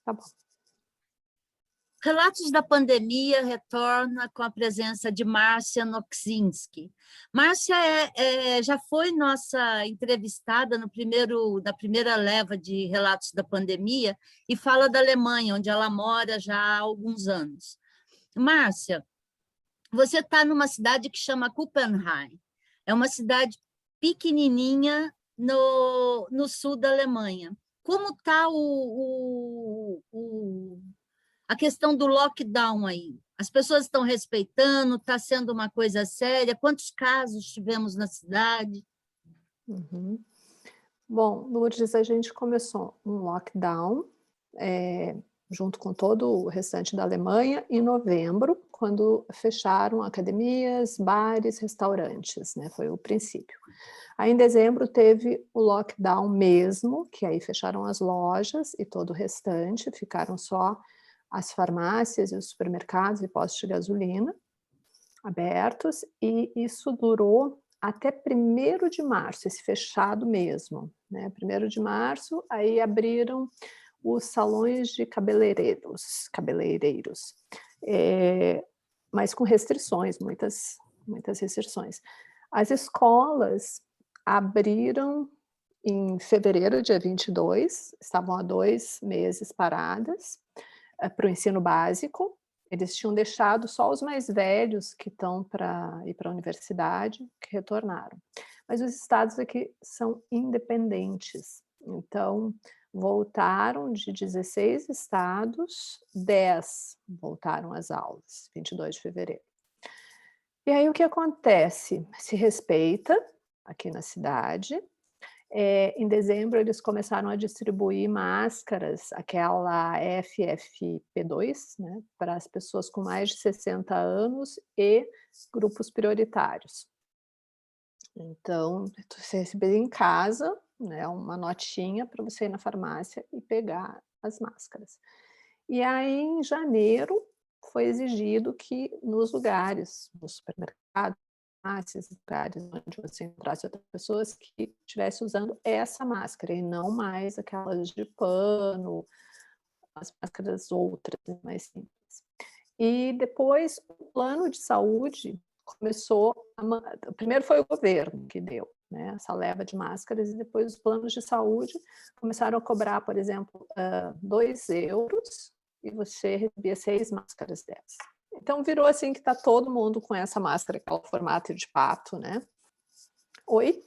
Tá bom. Relatos da Pandemia retorna com a presença de Márcia Noksinski. Márcia já foi nossa entrevistada na primeira leva de Relatos da Pandemia e fala da Alemanha, onde ela mora já há alguns anos. Márcia, você está numa cidade que chama Kuppenheim. É uma cidade pequenininha no sul da Alemanha. Como está a questão do lockdown aí? As pessoas estão respeitando? Está sendo uma coisa séria? Quantos casos tivemos na cidade? Uhum. Bom, Lourdes, a gente começou um lockdown, junto com todo o restante da Alemanha, em novembro, quando fecharam academias, bares, restaurantes, né? Foi o princípio. Aí, em dezembro, teve o lockdown mesmo, que aí fecharam as lojas e todo o restante, ficaram só as farmácias e os supermercados e postos de gasolina abertos, e isso durou até 1º de março, esse fechado mesmo, né? 1º de março, aí abriram os salões de cabeleireiros, mas com restrições, muitas restrições. As escolas abriram em fevereiro, dia 22, estavam há 2 meses paradas, para o ensino básico. Eles tinham deixado só os mais velhos que estão para ir para a universidade, que retornaram. Mas os estados aqui são independentes, então voltaram de 16 estados, 10 voltaram às aulas, 22 de fevereiro. E aí o que acontece? Se respeita aqui na cidade. Em dezembro, eles começaram a distribuir máscaras, aquela FFP2, né, para as pessoas com mais de 60 anos e grupos prioritários. Então, você recebia em casa, né, uma notinha para você ir na farmácia e pegar as máscaras. E aí, em janeiro, foi exigido que nos lugares, no supermercado, esses lugares onde você encontrasse outras pessoas que estivessem usando essa máscara e não mais aquelas de pano, as máscaras outras, mais simples. E depois o plano de saúde começou primeiro foi o governo que deu, né, essa leva de máscaras, e depois os planos de saúde começaram a cobrar, por exemplo, 2 euros, e você recebia 6 máscaras dessas. Então virou assim que está todo mundo com essa máscara, aquela formato de pato, né? Oi?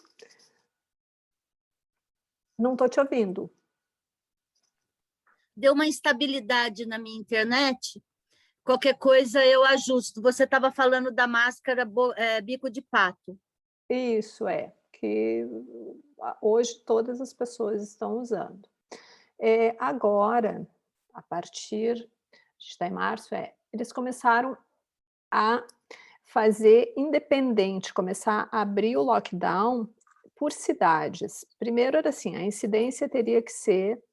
Não estou te ouvindo. Deu uma instabilidade na minha internet. Qualquer coisa eu ajusto. Você estava falando da máscara bico de pato. Isso, que hoje todas as pessoas estão usando. Agora, a partir, a gente está em março, eles começaram a fazer independente, começar a abrir o lockdown por cidades. Primeiro era assim, a incidência teria que ser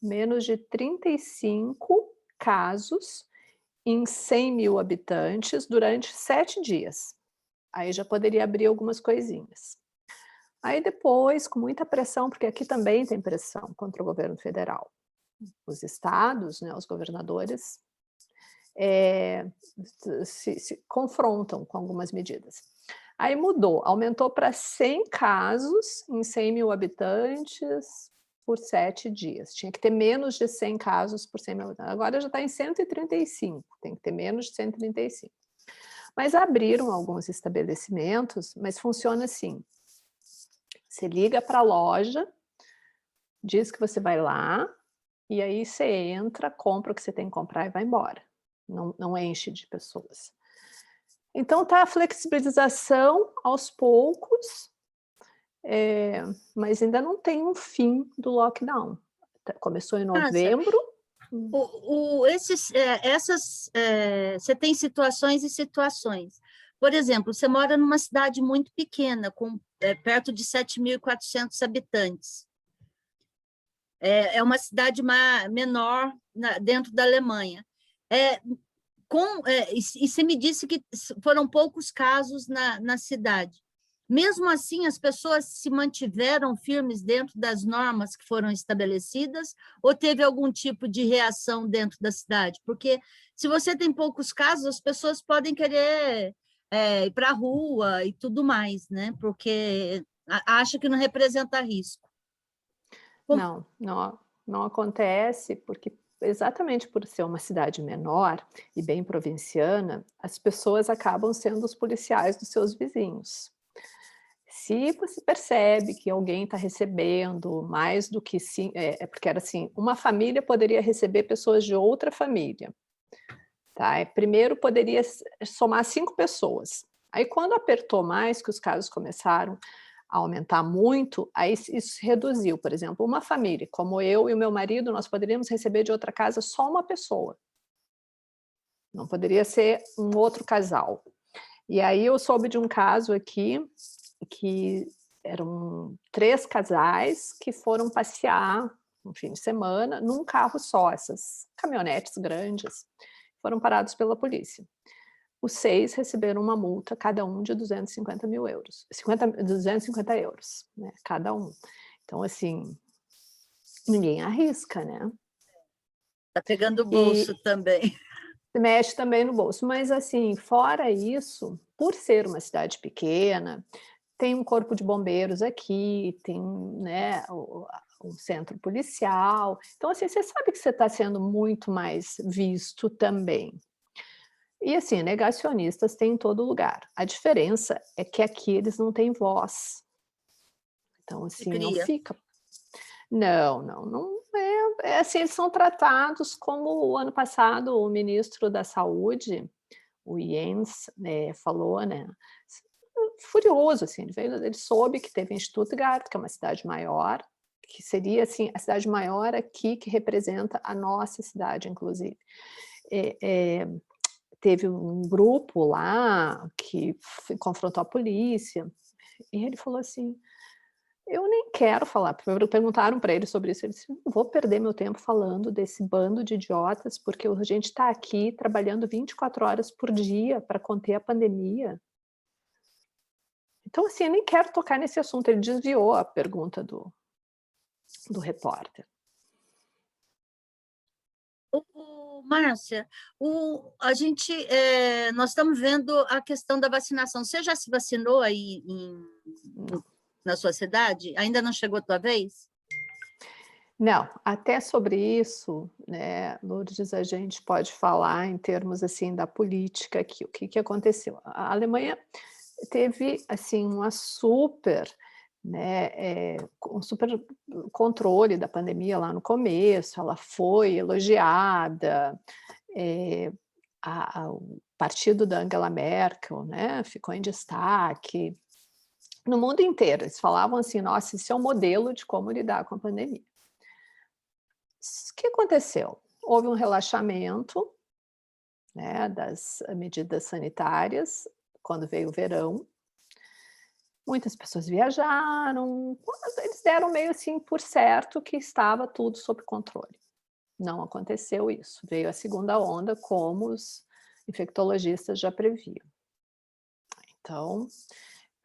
menos de 35 casos em 100 mil habitantes durante 7 dias. Aí já poderia abrir algumas coisinhas. Aí depois, com muita pressão, porque aqui também tem pressão contra o governo federal. Os estados, né, os governadores, se confrontam com algumas medidas. Aí mudou, aumentou para 100 casos em 100 mil habitantes por 7 dias. Tinha que ter menos de 100 casos por 100 mil habitantes. Agora já está em 135, tem que ter menos de 135. Mas abriram alguns estabelecimentos, mas funciona assim. Você liga para a loja, diz que você vai lá, e aí você entra, compra o que você tem que comprar e vai embora. Não enche de pessoas. Então tá a flexibilização aos poucos, mas ainda não tem um fim do lockdown. Começou em novembro. Você tem situações e situações. Por exemplo, você mora numa cidade muito pequena, com perto de 7.400 habitantes. É uma cidade menor dentro da Alemanha. E você me disse que foram poucos casos na cidade, Mesmo assim, as pessoas se mantiveram firmes dentro das normas que foram estabelecidas ou teve algum tipo de reação dentro da cidade? Porque se você tem poucos casos, as pessoas podem querer ir para a rua e tudo mais, né? Porque acha que não representa risco. Não, não, não acontece, porque exatamente por ser uma cidade menor e bem provinciana, as pessoas acabam sendo os policiais dos seus vizinhos. Se você percebe que alguém está recebendo mais do que porque era assim, uma família poderia receber pessoas de outra família, tá? Primeiro poderia somar 5 pessoas. Aí quando apertou mais, que os casos começaram a aumentar muito, aí isso reduziu. Por exemplo, uma família, como eu e o meu marido, nós poderíamos receber de outra casa só uma pessoa. Não poderia ser um outro casal. E aí eu soube de um caso aqui, que eram 3 casais que foram passear no fim de semana num carro só, essas caminhonetes grandes, foram parados pela polícia. Os 6 receberam uma multa, cada um de 250.000 euros, 250 euros, né, cada um. Então, assim, ninguém arrisca, né? Está pegando o bolso E também. mexe também no bolso, mas assim, fora isso, por ser uma cidade pequena, tem um corpo de bombeiros aqui, tem, né, o centro policial, então assim, você sabe que você está sendo muito mais visto também. E assim, negacionistas tem em todo lugar, a diferença é que aqui eles não têm voz, então Se assim, não cria. fica. Não é assim, eles são tratados como o ano passado o ministro da saúde, o Jens, falou, né, furioso, assim, ele soube que teve em Stuttgart, que é uma cidade maior, que seria, assim, a cidade maior aqui, que representa a nossa cidade, inclusive. Eh eh, Teve um grupo lá que confrontou a polícia, e ele falou assim: "Eu nem quero falar", perguntaram para ele sobre isso, ele disse: "Não vou perder meu tempo falando desse bando de idiotas, porque a gente está aqui trabalhando 24 horas por dia para conter a pandemia". Então, assim, eu nem quero tocar nesse assunto, ele desviou a pergunta do repórter. Márcia, nós estamos vendo a questão da vacinação. Você já se vacinou aí Não. na sua cidade? Ainda não chegou a tua vez? Não, até sobre isso, né, Lourdes, a gente pode falar em termos, assim, da política aqui, o que que aconteceu. A Alemanha teve, assim, uma super, né, um super controle da pandemia lá no começo, ela foi elogiada, eh, o partido da Angela Merkel, né, ficou em destaque no mundo inteiro. Eles falavam assim: "Nossa, isso é um modelo de como lidar com a pandemia". O que aconteceu? Houve um relaxamento, né, das medidas sanitárias quando veio o verão. Muitas pessoas viajaram, eles deram meio assim por certo que estava tudo sob controle. Não aconteceu isso, veio a segunda onda, como os infectologistas já previam. Então,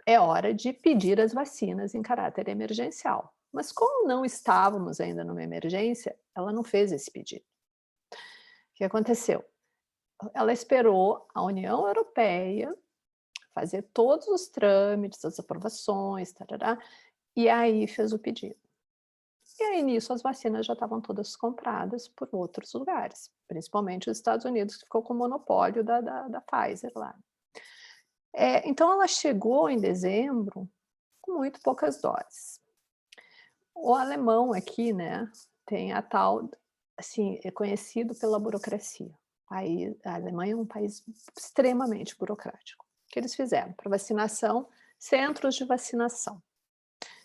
é hora de pedir as vacinas em caráter emergencial. Mas como não estávamos ainda numa emergência, ela não fez esse pedido. O que aconteceu? Ela esperou a União Europeia fazer todos os trâmites, as aprovações, tarará, e aí fez o pedido. E aí nisso as vacinas já estavam todas compradas por outros lugares, principalmente os Estados Unidos, que ficou com o monopólio da Pfizer lá. Então ela chegou em dezembro com muito poucas doses. O alemão aqui, né, tem a tal, assim, é conhecido pela burocracia. Aí a Alemanha é um país extremamente burocrático. O que eles fizeram? Para vacinação, centros de vacinação.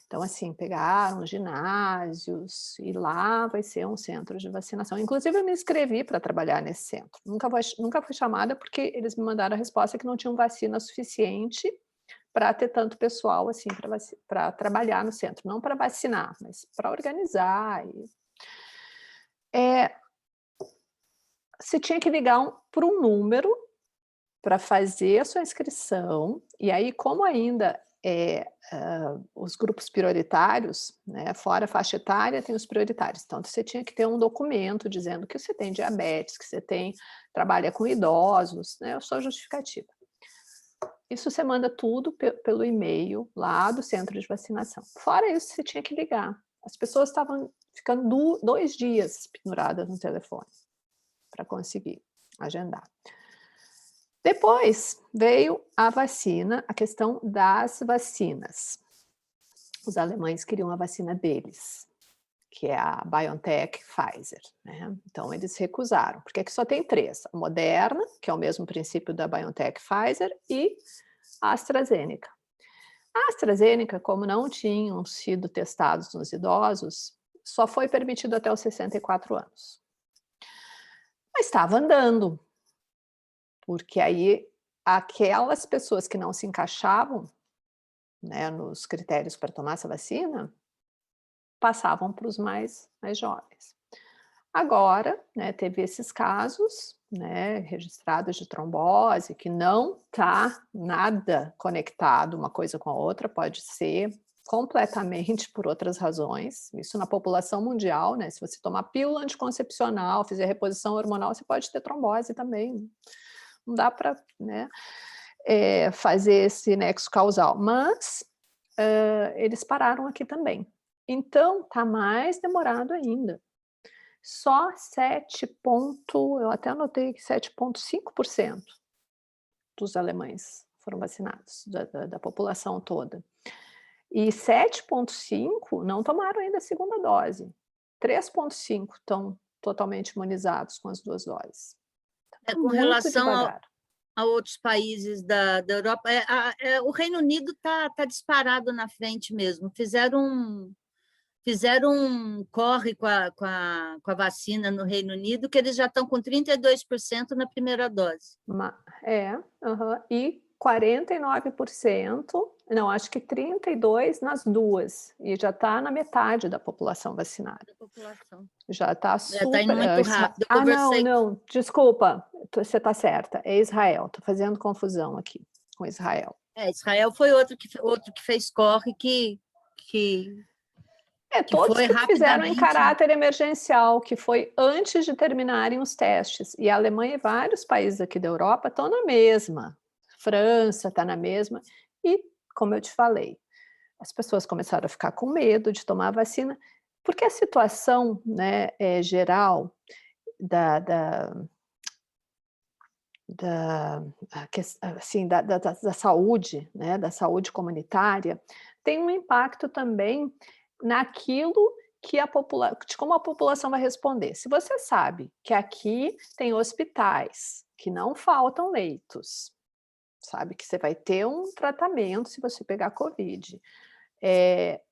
Então, assim, pegaram ginásios e lá vai ser um centro de vacinação. Inclusive, eu me inscrevi para trabalhar nesse centro. Nunca fui chamada porque eles me mandaram a resposta que não tinham vacina suficiente para ter tanto pessoal assim para trabalhar no centro, não para vacinar, mas para organizar. Você tinha que ligar para um número para fazer a sua inscrição, e aí como ainda os grupos prioritários, né, fora a faixa etária, tem os prioritários. Então, você tinha que ter um documento dizendo que você tem diabetes, que você trabalha com idosos, né, a sua justificativa. Isso você manda tudo pelo e-mail lá do centro de vacinação. Fora isso, você tinha que ligar. As pessoas estavam ficando 2 dias penduradas no telefone para conseguir agendar. Depois veio a vacina, a questão das vacinas. Os alemães queriam a vacina deles, que é a BioNTech Pfizer, né? Então eles recusaram, porque aqui só tem 3, a Moderna, que é o mesmo princípio da BioNTech Pfizer, e a AstraZeneca. A AstraZeneca, como não tinham sido testados nos idosos, só foi permitido até os 64 anos. Mas estava andando, porque aí aquelas pessoas que não se encaixavam, né, nos critérios para tomar essa vacina, passavam para os mais jovens. Agora, né, teve esses casos, né, registrados de trombose, que não está nada conectado uma coisa com a outra, pode ser completamente por outras razões, isso na população mundial, né, se você tomar pílula anticoncepcional, fizer reposição hormonal, você pode ter trombose também, não dá para, né, fazer esse nexo causal, mas eles pararam aqui também. Então, está mais demorado ainda. Só eu até anotei que 7,5% dos alemães foram vacinados, da população toda. E 7,5% não tomaram ainda a segunda dose. 3,5% estão totalmente imunizados com as 2 doses. Tá Com muito relação devagar. a outros países da Europa, o Reino Unido está disparado na frente mesmo. Fizeram um corre com a vacina no Reino Unido, que eles já estão com 32% na primeira dose. E 49%, não, acho que 32% nas 2, e já está na metade da população vacinada. Já está super... Está indo muito rápido. Não, desculpa, você está certa, é Israel, estou fazendo confusão aqui com Israel. Israel foi outro que fez corre todos que fizeram em caráter emergencial, que foi antes de terminarem os testes. E a Alemanha e vários países aqui da Europa estão na mesma. França está na mesma. E, como eu te falei, as pessoas começaram a ficar com medo de tomar a vacina, porque a situação, né, geral da saúde, né, da saúde comunitária, tem um impacto também naquilo que de como a população vai responder. Se você sabe que aqui tem hospitais, que não faltam leitos, sabe que você vai ter um tratamento se você pegar Covid,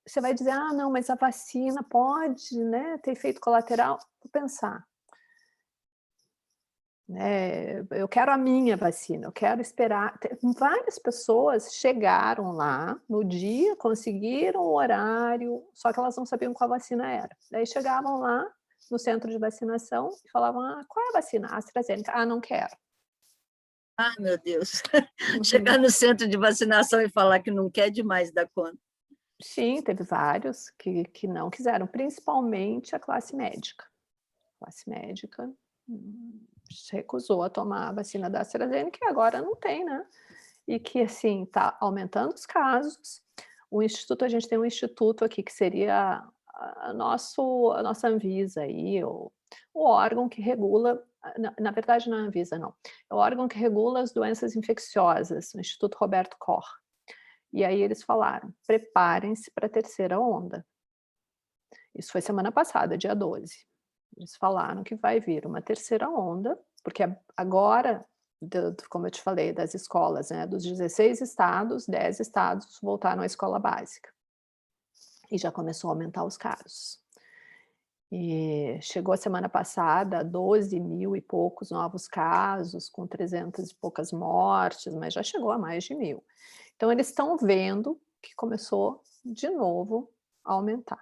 você vai dizer, não, mas a vacina pode, né, ter efeito colateral. Vou pensar. Eu quero a minha vacina, eu quero esperar. Várias pessoas chegaram lá no dia, conseguiram o horário, só que elas não sabiam qual vacina era. Daí chegavam lá no centro de vacinação e falavam, qual é a vacina? AstraZeneca. Não quero. Meu Deus. Chegar no centro de vacinação e falar que não quer demais dar conta. Sim, teve vários que não quiseram, principalmente a classe médica. A classe médica se recusou a tomar a vacina da AstraZeneca, que agora não tem, né? E que, assim, está aumentando os casos. A gente tem um instituto aqui que seria a nossa Anvisa aí, o órgão que regula, na verdade não é a Anvisa, não, é o órgão que regula as doenças infecciosas, o Instituto Roberto Koch. E aí eles falaram, preparem-se para a terceira onda. Isso foi semana passada, dia 12. Eles falaram que vai vir uma terceira onda, porque agora, como eu te falei, das escolas, né, dos 16 estados, 10 estados voltaram à escola básica. E já começou a aumentar os casos. E chegou a semana passada 12 mil e poucos novos casos, com 300 e poucas mortes, mas já chegou a mais de 1.000. Então, eles estão vendo que começou de novo a aumentar.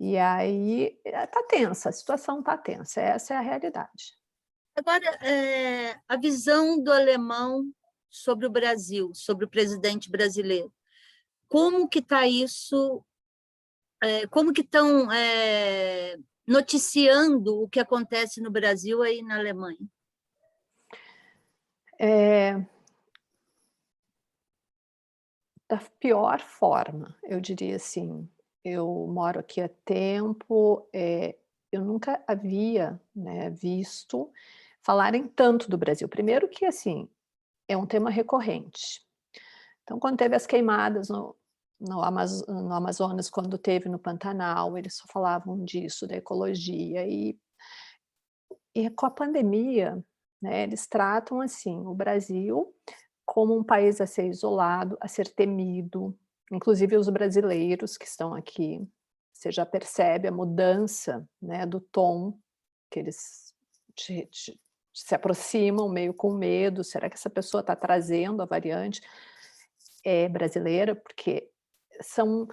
E aí está tensa, a situação está tensa, essa é a realidade. Agora, a visão do alemão sobre o Brasil, sobre o presidente brasileiro. como que está isso, como que estão noticiando o que acontece no Brasil aí na Alemanha? Da pior forma, eu diria assim. Eu moro aqui há tempo, eu nunca havia, né, visto falarem tanto do Brasil. Primeiro que, assim, é um tema recorrente. Então, quando teve as queimadas no Amazonas, quando teve no Pantanal, eles só falavam disso, da ecologia. E com a pandemia, né, eles tratam, assim, o Brasil como um país a ser isolado, a ser temido, inclusive os brasileiros que estão aqui. Você já percebe a mudança, né, do tom, que eles se aproximam meio com medo. Será que essa pessoa está trazendo a variante brasileira? Porque são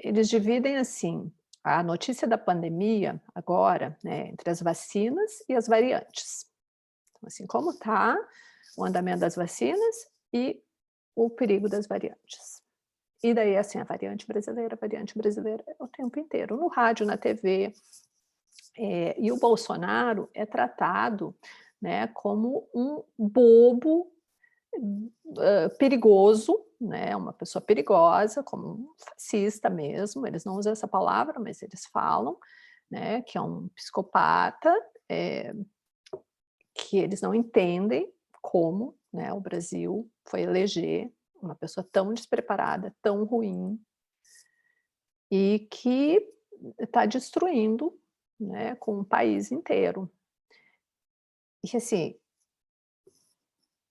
eles dividem assim, a notícia da pandemia agora, né, entre as vacinas e as variantes. Então, assim, como está o andamento das vacinas e o perigo das variantes. E daí, assim, a variante brasileira o tempo inteiro, no rádio, na TV. E o Bolsonaro é tratado, né, como um bobo perigoso, né, uma pessoa perigosa, como um fascista mesmo. Eles não usam essa palavra, mas eles falam, né, que é um psicopata, que eles não entendem como, né, o Brasil foi eleger uma pessoa tão despreparada, tão ruim, e que está destruindo, né, com o país inteiro. E assim,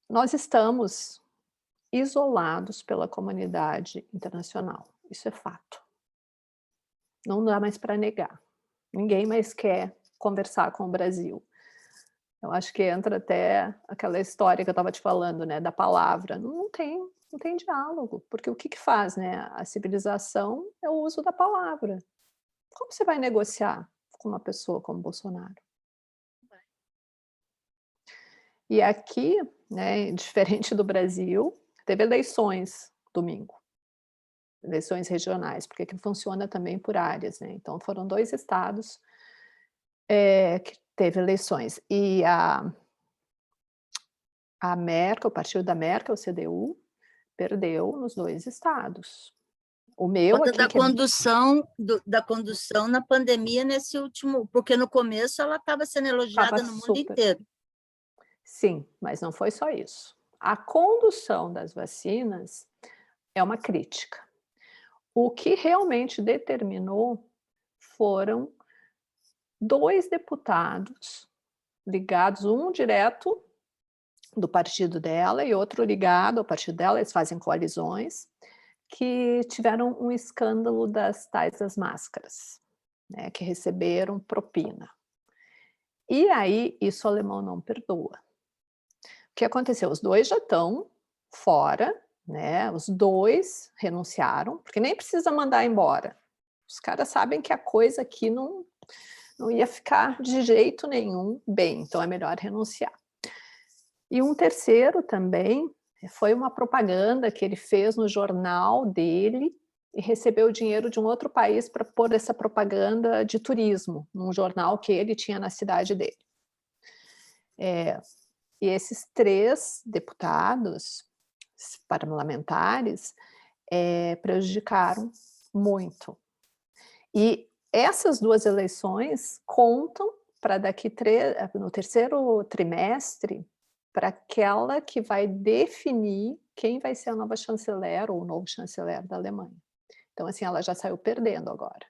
nós estamos isolados pela comunidade internacional, isso é fato. Não dá mais para negar. Ninguém mais quer conversar com o Brasil. Eu acho que entra até aquela história que eu estava te falando, né, da palavra. Não tem diálogo, porque o que que faz, né, a civilização é o uso da palavra. Como você vai negociar com uma pessoa como Bolsonaro? E aqui, né, diferente do Brasil, teve eleições domingo, eleições regionais, porque aqui funciona também por áreas, né, então foram 2 estados, que teve eleições. E a Merkel, o partido da Merkel, o CDU, perdeu nos 2 estados. O meu Conta aqui que é da condução na pandemia nesse último, porque no começo ela estava sendo estava elogiada no mundo super. inteiro. Sim, mas não foi só isso. A condução das vacinas é uma crítica. O que realmente determinou foram 2 deputados ligados, um direto do partido dela e outro ligado ao partido dela, eles fazem coalizões, que tiveram um escândalo das tais das máscaras, né, que receberam propina. E aí, isso o alemão não perdoa. O que aconteceu? Os 2 já estão fora, né, os 2 renunciaram, porque nem precisa mandar embora. Os caras sabem que a coisa aqui não ia ficar de jeito nenhum bem, então é melhor renunciar. E um terceiro também, foi uma propaganda que ele fez no jornal dele e recebeu dinheiro de um outro país para pôr essa propaganda de turismo, num jornal que ele tinha na cidade dele. E esses 3 deputados parlamentares, prejudicaram muito. E essas 2 eleições contam para daqui no terceiro trimestre, para aquela que vai definir quem vai ser a nova chanceler ou o novo chanceler da Alemanha. Então, assim, ela já saiu perdendo agora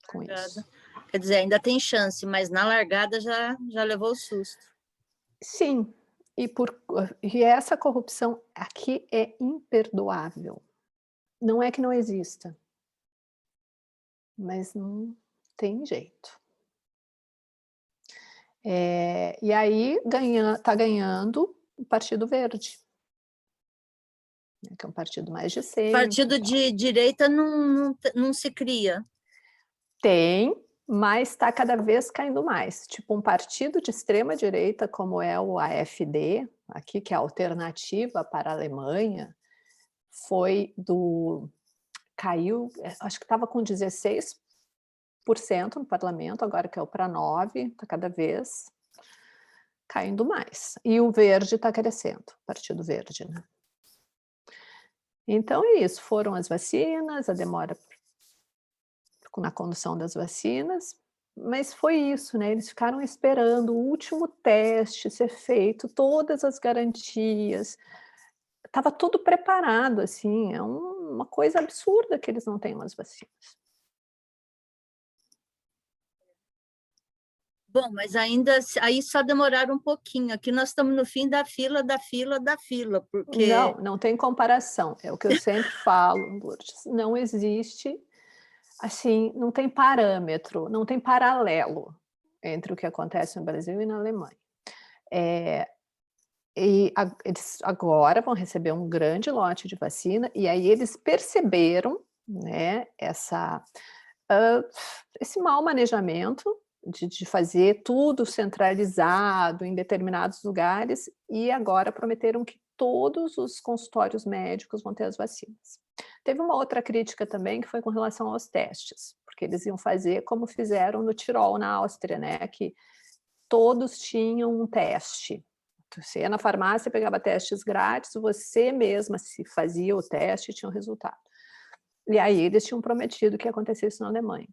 com isso. Quer dizer, ainda tem chance, mas na largada já levou o susto. Sim, e essa corrupção aqui é imperdoável. Não é que não exista, mas não tem jeito. E aí está ganhando o Partido Verde, né, que é um partido mais de centro e Partido tal. de direita não se cria. Tem, mas está cada vez caindo mais. Tipo, um partido de extrema direita, como é o AfD, aqui, que é a Alternativa para a Alemanha, caiu, acho que estava com 16% no parlamento, agora caiu para 9%, está cada vez caindo mais. E o verde está crescendo, o Partido Verde, né? Então é isso, foram as vacinas, a demora na condução das vacinas, mas foi isso, né, eles ficaram esperando o último teste ser feito, todas as garantias, estava tudo preparado, assim, é uma coisa absurda que eles não tenham as vacinas. Bom, mas ainda aí só demoraram um pouquinho. Aqui nós estamos no fim da fila, da fila, da fila, porque... Não tem comparação, é o que eu sempre falo, Lourdes, não existe, assim, não tem parâmetro, não tem paralelo entre o que acontece no Brasil e na Alemanha. Eles agora vão receber um grande lote de vacina, e aí eles perceberam, né, esse mau manejamento de fazer tudo centralizado em determinados lugares, e agora prometeram que todos os consultórios médicos vão ter as vacinas. Teve uma outra crítica também, que foi com relação aos testes, porque eles iam fazer como fizeram no Tirol, na Áustria, né, que todos tinham um teste. Você ia na farmácia, pegava testes grátis, você mesma se fazia o teste e tinha o resultado. E aí eles tinham prometido que ia acontecer isso na Alemanha.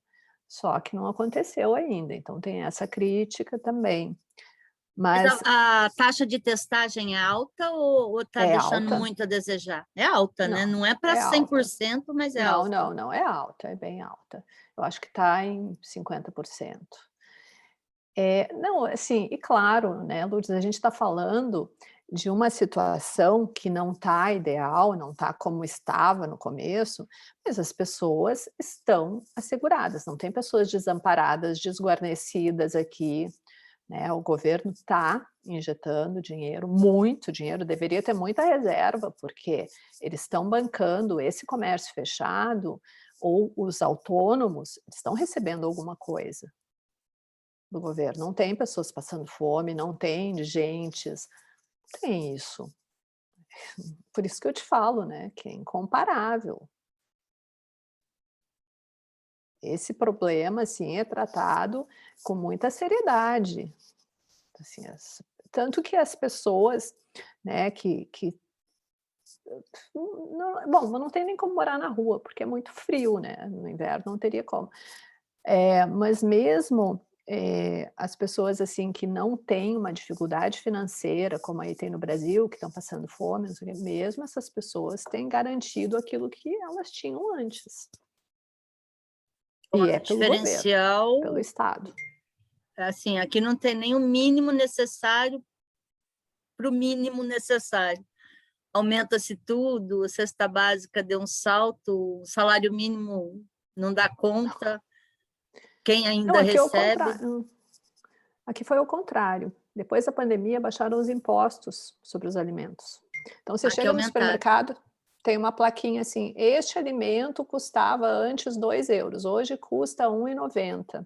Só que não aconteceu ainda, então tem essa crítica também. Mas a taxa de testagem é alta ou está deixando alta. muito a desejar? É alta, né? Não é para 100%, mas é alta. Não, é alta, é bem alta. Eu acho que está em 50%. Não, assim, e claro, né, Lourdes, a gente está falando de uma situação que não está ideal, não está como estava no começo, mas as pessoas estão asseguradas, não tem pessoas desamparadas, desguarnecidas aqui, né? O governo está injetando dinheiro, muito dinheiro, deveria ter muita reserva, porque eles estão bancando esse comércio fechado, ou os autônomos estão recebendo alguma coisa do governo. Não tem pessoas passando fome, não tem indigentes, não tem isso. Por isso que eu te falo, né, que é incomparável. Esse problema, assim, é tratado com muita seriedade. Assim, tanto que as pessoas, né, bom, não tem nem como morar na rua, porque é muito frio, né, no inverno não teria como. Mas mesmo as pessoas, assim, que não têm uma dificuldade financeira, como aí tem no Brasil, que estão passando fome, não sei o quê, mesmo essas pessoas têm garantido aquilo que elas tinham antes. Bom, E o é pelo governo, diferencial, pelo Estado. assim, aqui não tem nem o mínimo necessário para o mínimo necessário. Aumenta-se tudo, a cesta básica deu um salto, o salário mínimo não dá conta, quem Não, ainda aqui é o recebe... contrário. Aqui foi o contrário. Depois da pandemia, baixaram os impostos sobre os alimentos. Então, você Aqui chega no aumentaram. supermercado, tem uma plaquinha assim, este alimento custava antes 2 euros, hoje custa 1,90.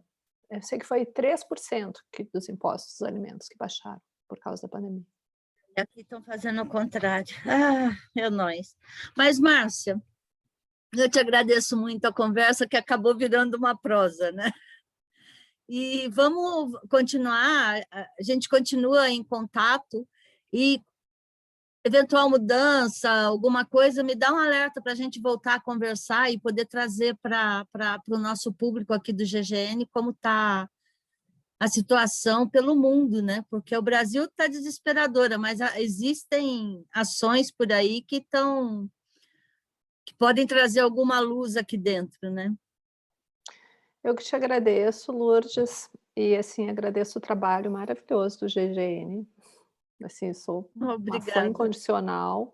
Eu sei que foi 3% dos impostos dos alimentos que baixaram por causa da pandemia. Aqui estão fazendo o contrário. É nós. Mas, Márcia, eu te agradeço muito a conversa, que acabou virando uma prosa, né? E vamos continuar, a gente continua em contato, e eventual mudança, alguma coisa, me dá um alerta para a gente voltar a conversar e poder trazer para o nosso público aqui do GGN como está a situação pelo mundo, né? Porque o Brasil está desesperadora, mas existem ações por aí que podem trazer alguma luz aqui dentro, né? Eu que te agradeço, Lourdes, e assim, agradeço o trabalho maravilhoso do GGN. Assim, sou uma fã Obrigada. incondicional.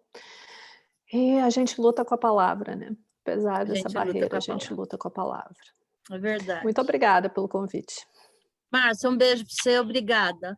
E a gente luta com a palavra, né? Apesar A dessa gente luta com barreira, a a gente palavra. luta com a palavra. É verdade. Muito obrigada pelo convite. Márcia, um beijo para você, obrigada.